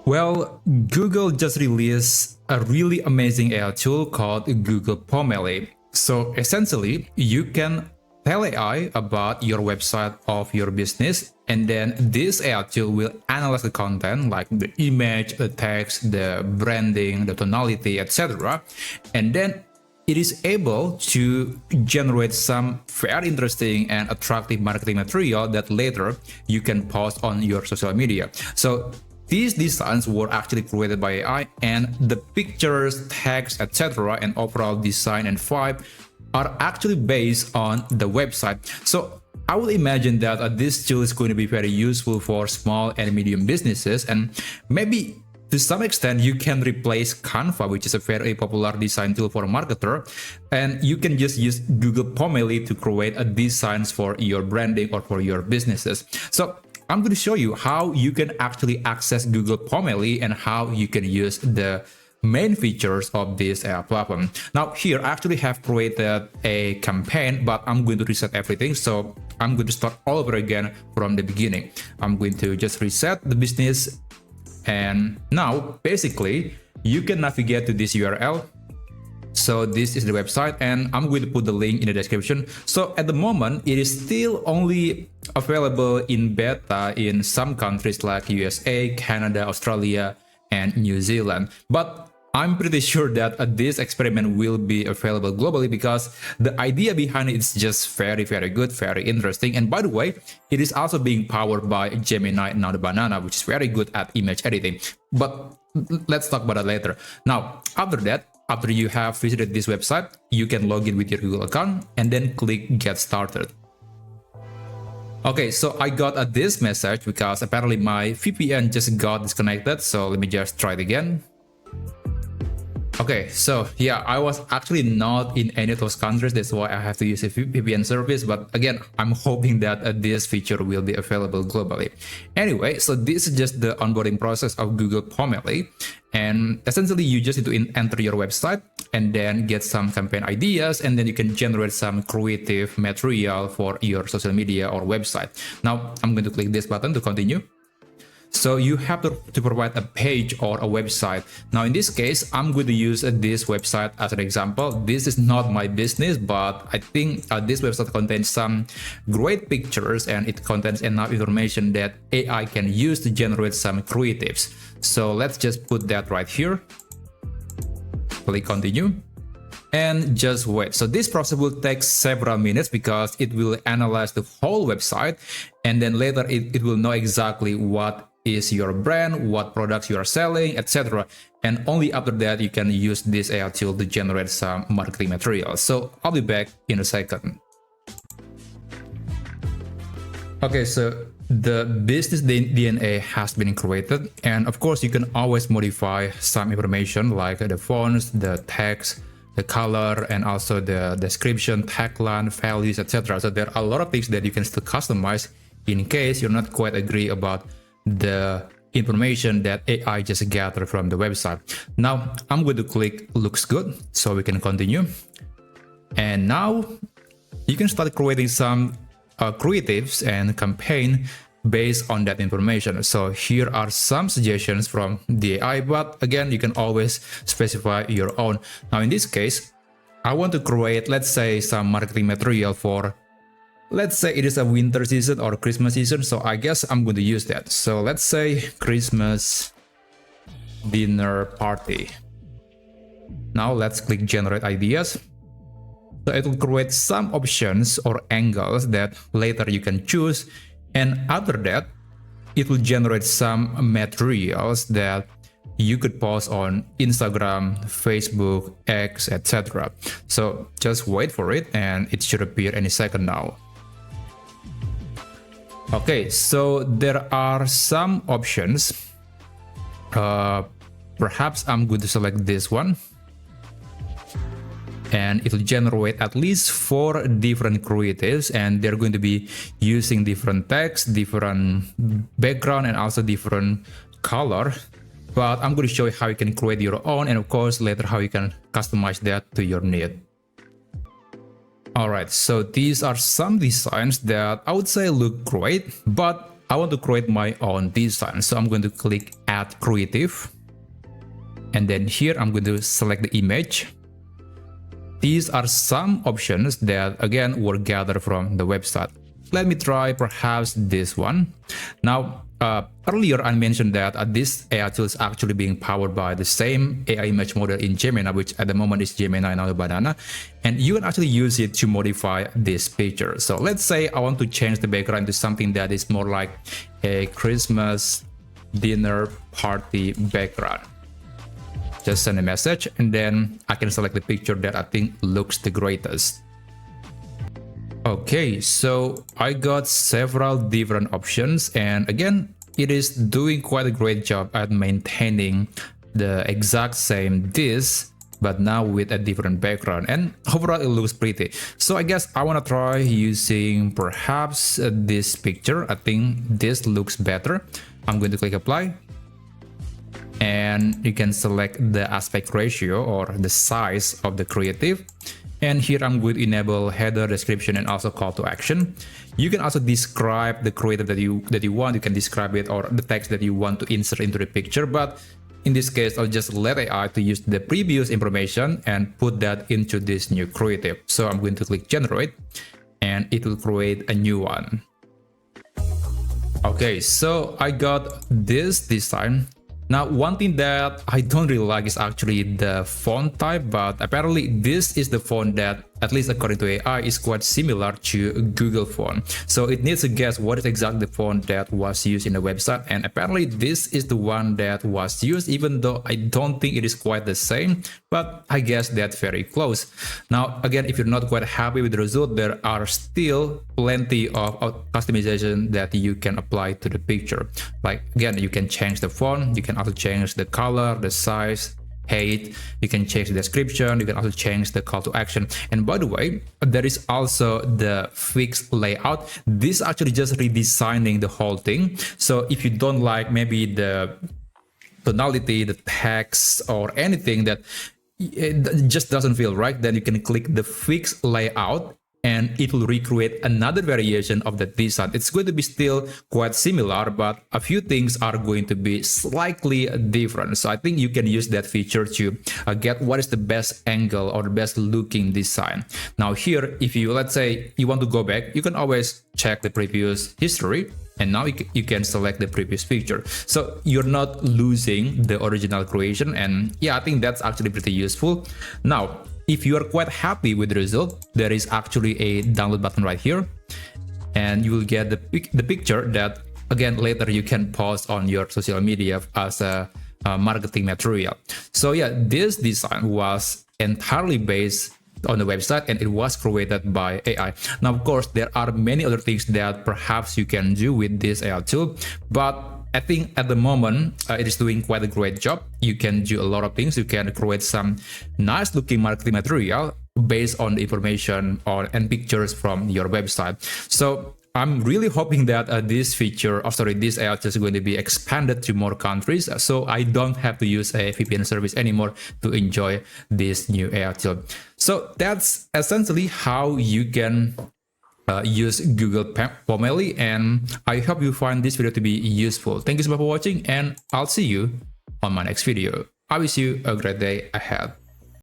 Well, Google just released a really amazing AI tool called Google Pomelli. So essentially, you can tell AI about your website of your business, and then this AI tool will analyze the content like the image, the text, the branding, the tonality, etc. And then it is able to generate some very interesting and attractive marketing material that later you can post on your social media. So these designs were actually created by AI, and the pictures, text, etc. and overall design and vibe are actually based on the website. So I would imagine that this tool is going to be very useful for small and medium businesses, and maybe to some extent you can replace Canva, which is a very popular design tool for a marketer, and you can just use Google Pomelli to create a designs for your branding or for your businesses. So I'm going to show you how you can actually access Google Pomelli and how you can use the main features of this AI platform. Now here I actually have created a campaign, but I'm going to reset everything. So I'm going to start all over again from the beginning. I'm going to just reset the business. And now basically you can navigate to this URL. So this is the website, and I'm going to put the link in the description. So at the moment, it is still only available in beta in some countries like USA, Canada, Australia, and New Zealand. But I'm pretty sure that this experiment will be available globally because the idea behind it is just very good, very interesting. And by the way, it is also being powered by Gemini, now the banana, which is very good at image editing. But let's talk about that later. Now, after you have visited this website, you can log in with your Google account and then click Get Started. Okay, so I got this message because apparently my VPN just got disconnected. So let me just try it again. Okay, so yeah, I was actually not in any of those countries. That's why I have to use a VPN service. But again, I'm hoping that this feature will be available globally. Anyway, so this is just the onboarding process of Google Pomelli. And essentially, you just need to enter your website and then get some campaign ideas. And then you can generate some creative material for your social media or website. Now, I'm going to click this button to continue. So you have to provide a page or a website. Now in this case, I'm going to use this website as an example. This is not my business, but I think this website contains some great pictures and it contains enough information that AI can use to generate some creatives. So let's just put that right here. Click continue. And just wait. So this process will take several minutes because it will analyze the whole website, and then later it will know exactly what is your brand, what products you are selling, etc. And only after that you can use this AI tool to generate some marketing material. So I'll be back in a second. Okay, so the business DNA has been created, and of course you can always modify some information like the fonts, the text, the color, and also the description, tagline, values, etc. So there are a lot of things that you can still customize in case you're not quite agree about the information that AI just gathered from the website. Now I'm going to click looks good, so we can continue. And now you can start creating some creatives and campaign based on that information. So here are some suggestions from the AI, but again, you can always specify your own. Now in this case, I want to create, let's say, some marketing material for, let's say it is a winter season or Christmas season. So I guess I'm going to use that. So let's say Christmas dinner party. Now let's click generate ideas. So it will create some options or angles that later you can choose. And after that, it will generate some materials that you could post on Instagram, Facebook, X, etc. So just wait for it and it should appear any second now. Okay, so there are some options. Perhaps I'm going to select this one. And it will generate at least 4 different creatives, and they're going to be using different text, different background, and also different color. But I'm going to show you how you can create your own, and of course later how you can customize that to your need. Alright, so these are some designs that I would say look great, but I want to create my own design. So I'm going to click Add Creative. And then here I'm going to select the image. These are some options that again were gathered from the website. Let me try perhaps this one. Now, earlier I mentioned that this AI tool is actually being powered by the same AI image model in Gemini, which at the moment is Gemini Nano Banana, and you can actually use it to modify this picture. So let's say I want to change the background to something that is more like a Christmas dinner party background. Just send a message and then I can select the picture that I think looks the greatest. Okay, so I got several different options, and again, it is doing quite a great job at maintaining the exact same this, but now with a different background, and overall it looks pretty. So I guess I want to try using perhaps this picture. I think this looks better. I'm going to click apply, and you can select the aspect ratio or the size of the creative. And here I'm going to enable header, description, and also call to action. You can also describe the creative that you want. You can describe it or the text that you want to insert into the picture. But in this case, I'll just let AI to use the previous information and put that into this new creative. So I'm going to click generate, and it will create a new one. Okay, so I got this design. Now, one thing that I don't really like is actually the font type, but apparently this is the font that, at least according to AI, is quite similar to Google font. So it needs to guess what is exactly the font that was used in the website, and apparently this is the one that was used, even though I don't think it is quite the same, but I guess that's very close. Now, again, if you're not quite happy with the result, there are still plenty of customization that you can apply to the picture. Like, again, you can change the font, you can also change the color, the size, height, you can change the description, you can also change the call to action. And by the way, there is also the fixed layout. This actually just redesigning the whole thing. So if you don't like maybe the tonality, the text, or anything that it just doesn't feel right, then you can click the fixed layout, and it will recreate another variation of the design. It's going to be still quite similar, but a few things are going to be slightly different. So I think you can use that feature to get what is the best angle or the best looking design. Now here, if you, let's say you want to go back, you can always check the previous history, and now you can select the previous picture. So you're not losing the original creation, and yeah, I think that's actually pretty useful. Now, if you are quite happy with the result, there is actually a download button right here, and you will get the picture that, again, later you can post on your social media as a marketing material. So yeah, this design was entirely based on the website, and it was created by AI. Now, of course, there are many other things that perhaps you can do with this AI tool, but I think at the moment it is doing quite a great job. You can do a lot of things. You can create some nice looking marketing material based on the information and pictures from your website. So I'm really hoping that this feature, this AI is going to be expanded to more countries, so I don't have to use a VPN service anymore to enjoy this new AI tool. So that's essentially how you can use Google Pomelli, and I hope you find this video to be useful. Thank you so much for watching, and I'll see you on my next video. I wish you a great day ahead.